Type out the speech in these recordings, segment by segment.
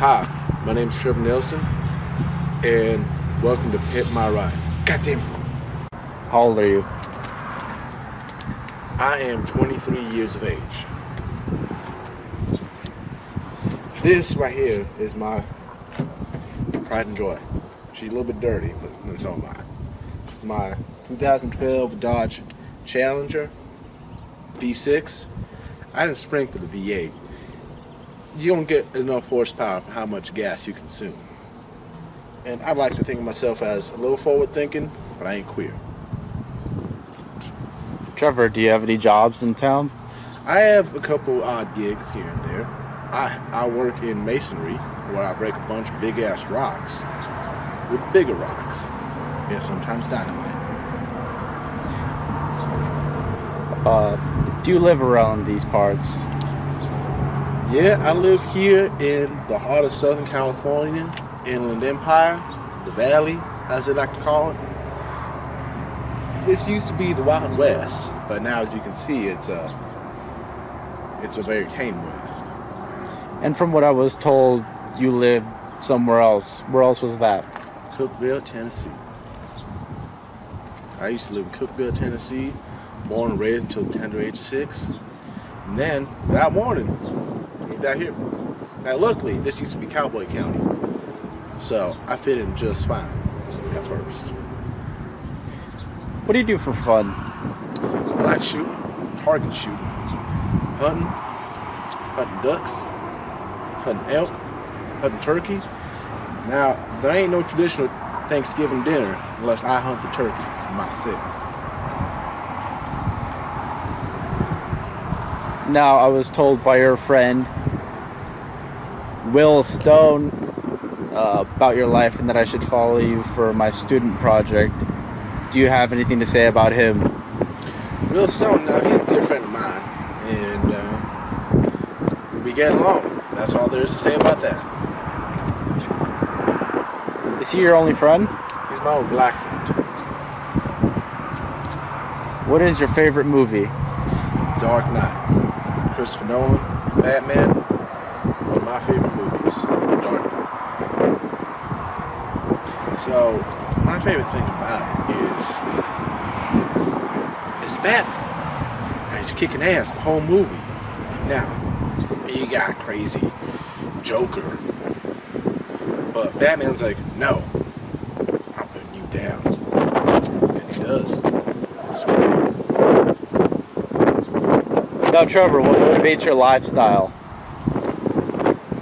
Hi, my name is Trevor Neilson, and welcome to Pit My Ride. God damn it. How old are you? I am 23 years of age. This right here is my pride and joy. She's a little bit dirty, but so am I. It's my 2012 Dodge Challenger V6. I didn't spring for the V8. You don't get enough horsepower for how much gas you consume. And I like to think of myself as a little forward thinking, but I ain't queer. Trevor, do you have any jobs in town? I have a couple odd gigs here and there. I work in masonry, where I break a bunch of big ass rocks with bigger rocks, and sometimes dynamite. Do you live around these parts? Yeah, I live here in the heart of Southern California, Inland Empire, the Valley, as they like to call it. This used to be the Wild West, but now, as you can see, it's a very tame West. And from what I was told, you lived somewhere else. Where else was that? Cookeville, Tennessee. I used to live in Cookeville, Tennessee, born and raised until the tender age of 6. And then, without warning, moved out here. Now, luckily, this used to be Cowboy County, so I fit in just fine at first. What do you do for fun? I like shooting, target shooting, hunting ducks, hunting elk, hunting turkey. Now, there ain't no traditional Thanksgiving dinner unless I hunt the turkey myself. Now, I was told by your friend, Will Stone, about your life and that I should follow you for my student project. Do you have anything to say about him? Will Stone, now he's a dear friend of mine, and we get along. That's all there is to say about that. Is he your only friend? He's my old black friend. What is your favorite movie? Dark Knight. Christopher Nolan, Batman. One of my favorite movies, Dark Knight. So, my favorite thing about it is it's Batman. And he's kicking ass the whole movie. Now, you got crazy Joker, but Batman's like, no, I'm putting you down. And he does. It's a great movie. Now, Trevor, what motivates your lifestyle?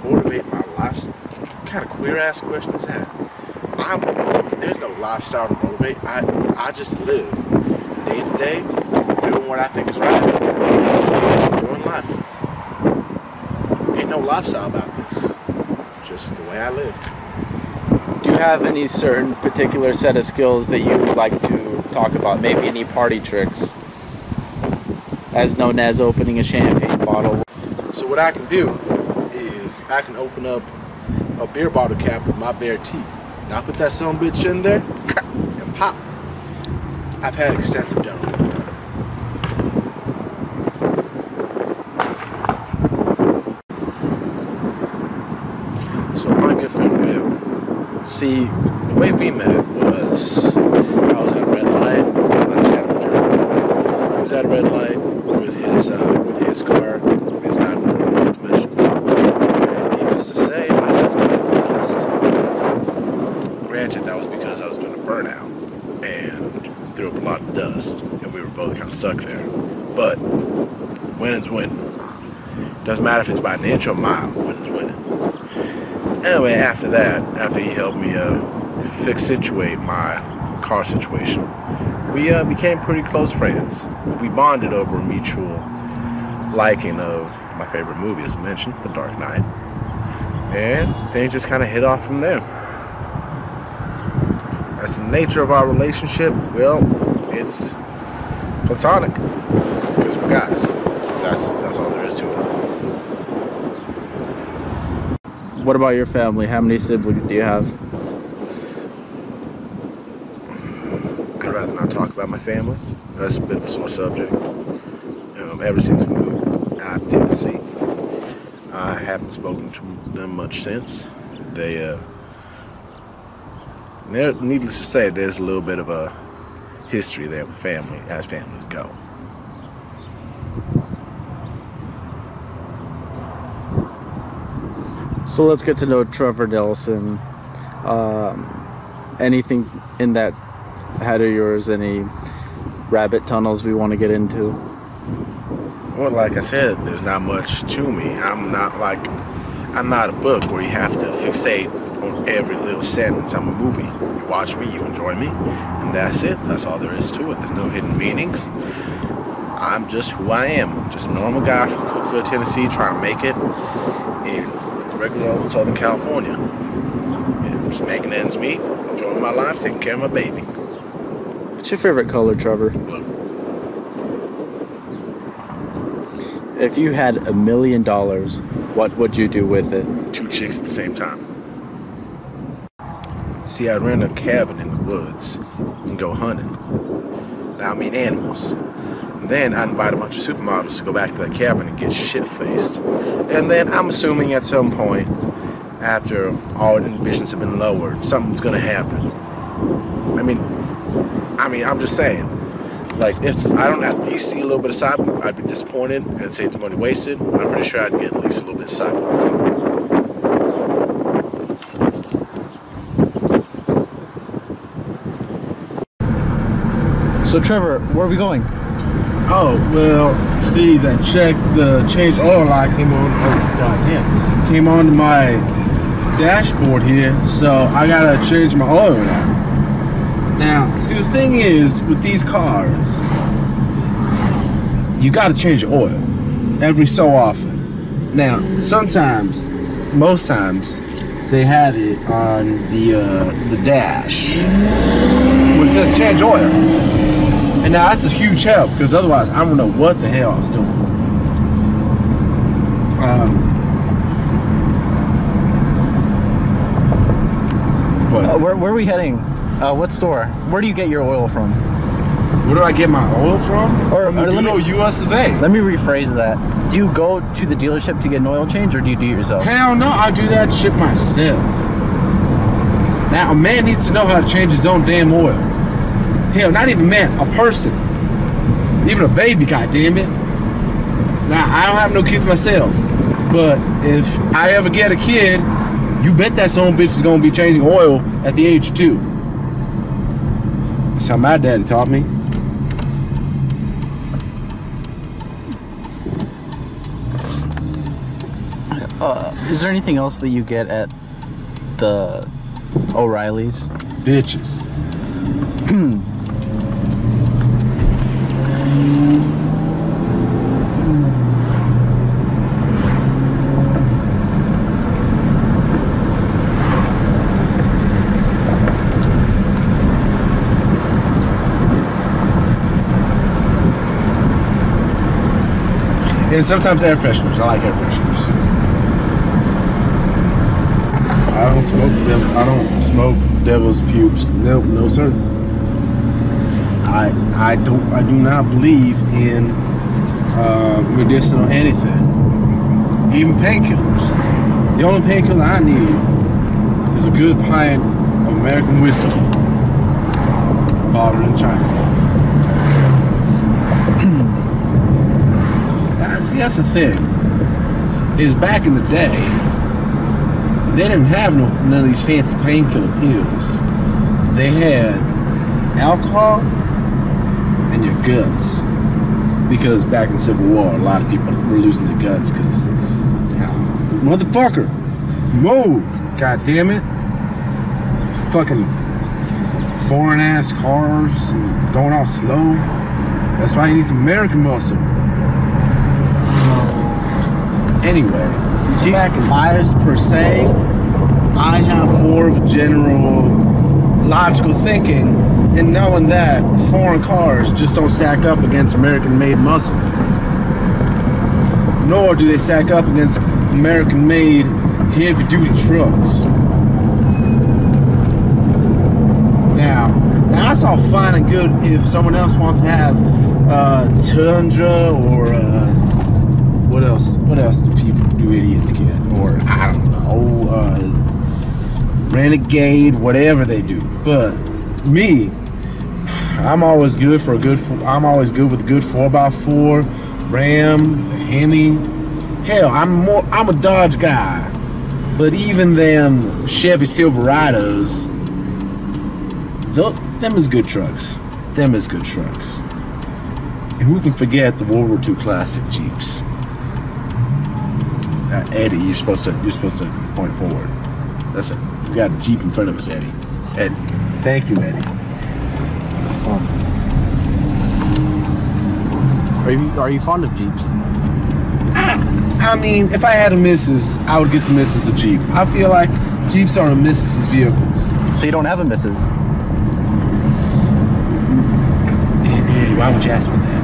Motivate my lifestyle? What kind of queer ass question is that? There's no lifestyle to motivate. I just live day to day, doing what I think is right, and enjoying life. Ain't no lifestyle about this. Just the way I live. Do you have any certain particular set of skills that you would like to talk about? Maybe any party tricks, as known as opening a champagne bottle? So what I can do is I can open up a beer bottle cap with my bare teeth. Now I put that son of a bitch in there and pop. I've had extensive dental work done. So my good friend Will, see, the way we met was I was at a red light with my Challenger. He was at a red light with his car. It's not important enough to mention. And needless to say, I left him in the dust. Granted, that was because I was doing a burnout and threw up a lot of dust, and we were both kind of stuck there. But winning's winning. Doesn't matter if it's by an inch or a mile, winning's winning. Anyway, after that, after he helped me situate my car situation, we became pretty close friends. We bonded over a mutual liking of my favorite movie, as mentioned, The Dark Knight. And things just kind of hit off from there. As the nature of our relationship, well, it's platonic, because we're guys. That's all there is to it. What about your family? How many siblings do you have? I'd rather not talk about my family. That's a bit of a sore subject. Ever since we moved out of Tennessee, I haven't spoken to them much since. They're, needless to say, there's a little bit of a history there with family, as families go. So let's get to know Trevor Neilson. Anything in that head of yours? Any rabbit tunnels we want to get into? Well, like I said, there's not much to me. I'm not a book where you have to fixate on every little sentence. I'm a movie. You watch me, you enjoy me, and that's it. That's all there is to it. There's no hidden meanings. I'm just who I am. Just a normal guy from Cookeville, Tennessee, trying to make it in regular old Southern California. Yeah, just making ends meet, enjoying my life, taking care of my baby. What's your favorite color, Trevor? Blue. If you had $1 million, what would you do with it? 2 chicks at the same time. See, I'd rent a cabin in the woods and go hunting. Now, I mean animals. And then I'd invite a bunch of supermodels to go back to that cabin and get shit-faced. And then I'm assuming at some point, after all inhibitions have been lowered, something's gonna happen. I mean, I'm just saying. Like, if I don't at least see a little bit of side boob, I'd be disappointed and say it's money wasted. I'm pretty sure I'd get at least a little bit of side boob too. So Trevor, where are we going? Oh, well, see, the change oil light came on, came onto my dashboard here, so I gotta change my oil now. Now, see, the thing is, with these cars, you gotta change your oil every so often. Now, sometimes, most times, they have it on the dash, where it says change oil. And now that's a huge help, because otherwise I don't know what the hell I was doing. Where are we heading? What store? Where do you get your oil from? Where do I get my oil from? From the good old US of A. Let me rephrase that. Do you go to the dealership to get an oil change, or do you do it yourself? Hell no, I do that shit myself. Now, a man needs to know how to change his own damn oil. Hell, not even a man, a person. Even a baby, goddammit. Now, I don't have no kids myself, but if I ever get a kid, you bet that son of a bitch is gonna be changing oil at the age of 2. That's how my daddy taught me. Is there anything else that you get at the O'Reilly's? Bitches. And sometimes air fresheners. I like air fresheners. I don't smoke devil's pubes. No sir. I do not believe in medicinal anything. Even painkillers. The only painkiller I need is a good pint of American whiskey bottled in China. See, that's the thing. Is back in the day, they didn't have none of these fancy painkiller pills. They had alcohol and your guts. Because back in the Civil War, a lot of people were losing their guts because, motherfucker, move, god damn it. Fucking foreign ass cars and going all slow. That's why you need some American muscle. Anyway, so back in bias per se, I have more of a general logical thinking in knowing that foreign cars just don't stack up against American-made muscle. Nor do they stack up against American-made heavy-duty trucks. Now that's all fine and good if someone else wants to have Tundra or What else? What else do people do? Idiots get, or I don't know, renegade, whatever they do. But me, I'm always good for a good. I'm always good with a good 4x4, Ram, the Hemi. Hell, I'm a Dodge guy. But even them Chevy Silverados, them is good trucks. Them is good trucks. And who can forget the World War II classic Jeeps? Eddie, you're supposed to point forward. That's it. We got a Jeep in front of us, Eddie. Eddie, thank you, Eddie. Fun. Are you fond of Jeeps? I mean, if I had a missus, I would get the missus a Jeep. I feel like Jeeps are a missus's vehicles. So you don't have a missus? Eddie, why would you ask me that?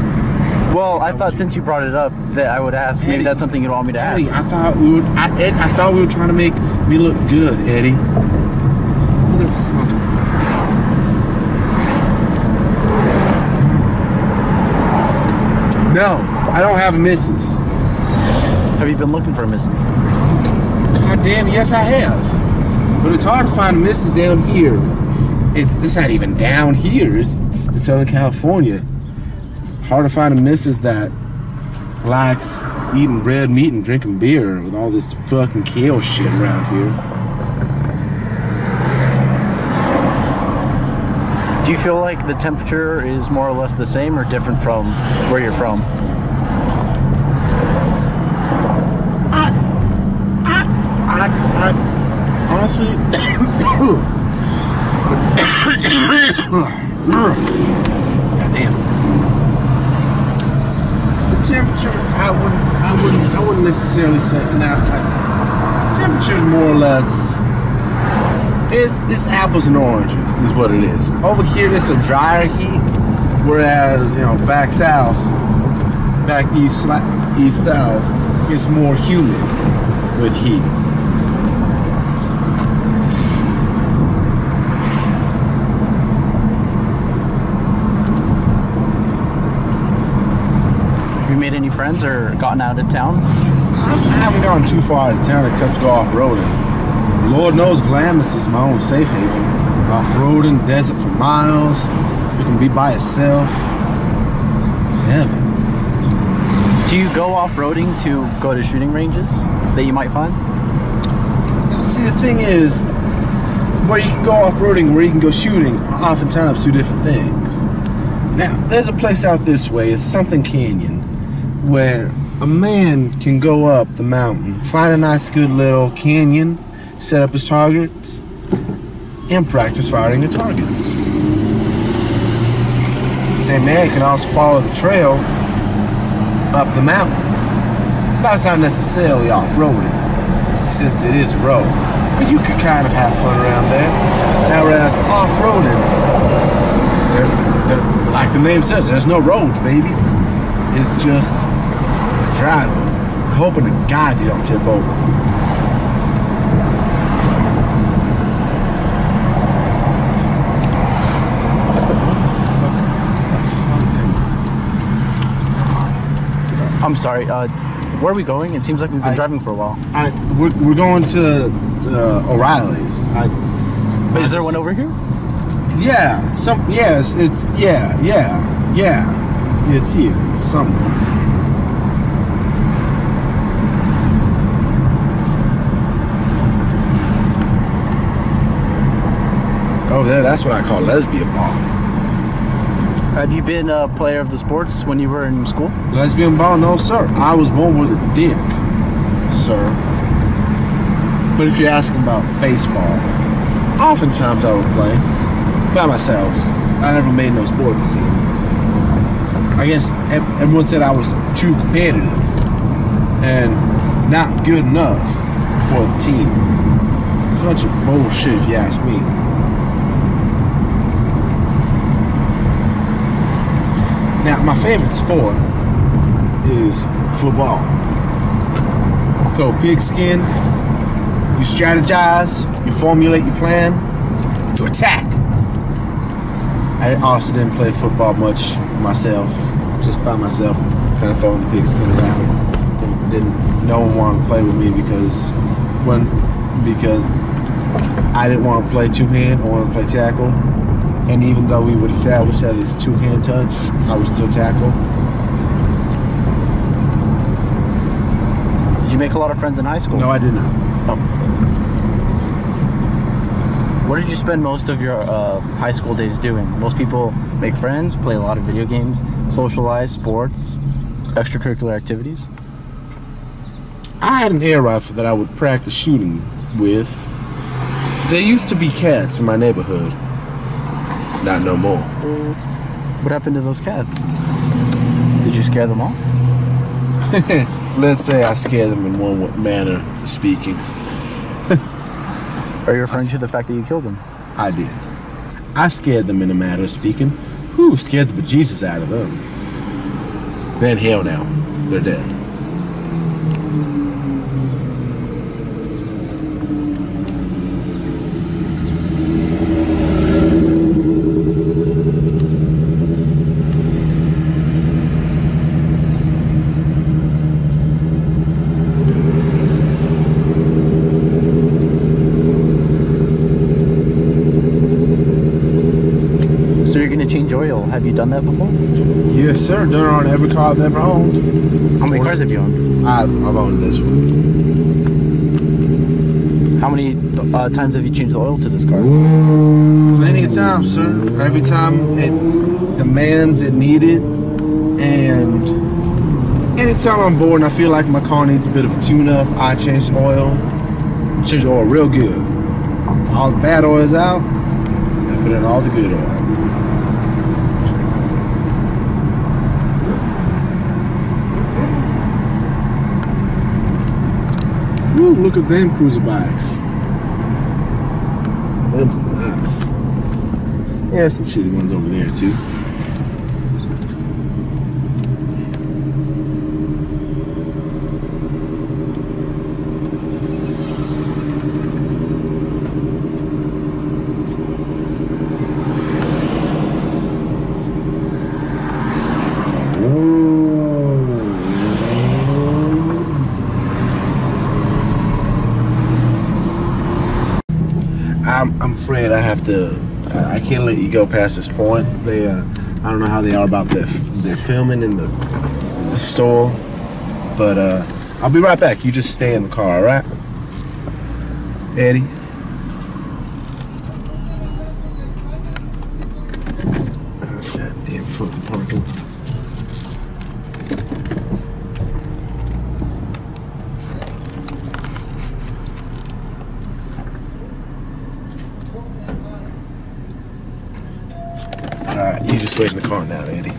Well, I thought since you brought it up that I would ask. Maybe that's something you'd want me to ask. Eddie, I thought we were trying to make me look good, Eddie. Motherfucker. No, I don't have a missus. Have you been looking for a missus? God damn, yes I have. But it's hard to find a missus down here. It's not even down here. It's in Southern California. Hard to find a missus that likes eating red meat and drinking beer with all this fucking kale shit around here. Do you feel like the temperature is more or less the same or different from where you're from? I honestly, goddamn. The temperature, I wouldn't necessarily say. Now, the temperature's more or less. It's apples and oranges, is what it is. Over here, it's a drier heat, whereas back south, back east south, it's more humid with heat. Have you made any friends or gotten out of town? I haven't gone too far out of town except to go off-roading. Lord knows Glamis is my own safe haven. Off-roading, desert for miles. You can be by yourself. It's heaven. Do you go off-roading to go to shooting ranges that you might find? See, the thing is, where you can go off-roading, where you can go shooting, are oftentimes two different things. Now, there's a place out this way, it's Something Canyon, where a man can go up the mountain, find a nice good little canyon, set up his targets, and practice firing the targets. The same man can also follow the trail up the mountain. That's not necessarily off-roading, since it is a road, but you could kind of have fun around there. Now, whereas off-roading, like the name says, there's no roads, baby. It's just driving, hoping to God you don't tip over. I'm sorry, where are we going? It seems like we've been driving for a while. We're going to O'Reilly's. Is there one over here? Yeah, yes, it's it's here somewhere. Over there, that's what I call lesbian ball. Have you been a player of the sports when you were in school? Lesbian ball? No, sir. I was born with a dick, sir. But if you're asking about baseball, oftentimes I would play by myself. I never made no sports team. I guess everyone said I was too competitive and not good enough for the team. It's a bunch of bullshit if you ask me. Now, my favorite sport is football. Throw pigskin, you strategize, you formulate your plan to attack. I also didn't play football much myself, just by myself, kind of throwing the pigskin around. no one wanted to play with me because I didn't want to play two-hand. I wanted to play tackle. And even though we would establish that it's two-hand touch, I would still tackle. Did you make a lot of friends in high school? No, I did not. Oh. What did you spend most of your high school days doing? Most people make friends, play a lot of video games, socialize, sports, extracurricular activities. I had an air rifle that I would practice shooting with. There used to be cats in my neighborhood. Not no more. What happened to those cats? Did you scare them off? Let's say I scared them in one manner of speaking. Are you referring to the fact that you killed them? I did. I scared them in a manner of speaking. Whew, scared the bejesus out of them. Then hell now, they're dead. Change oil. Have you done that before? Yes, sir. Done it on every car I've ever owned. How many cars have you owned? I've owned this one. How many times have you changed the oil to this car? Plenty of times, sir. Every time it demands it needed, and anytime I'm bored and I feel like my car needs a bit of a tune-up, I change the oil. Change the oil real good. All the bad oil's out, I put in all the good oil. Ooh, look at them cruiser bikes. Them's nice. Yeah, some shitty ones over there too. I'm afraid I have to. I can't let you go past this point. They, I don't know how they are about their filming in the store, but I'll be right back. You just stay in the car, all right, Eddie? Oh, God damn fucking parking. Alright, you just wait in the car now, Eddie.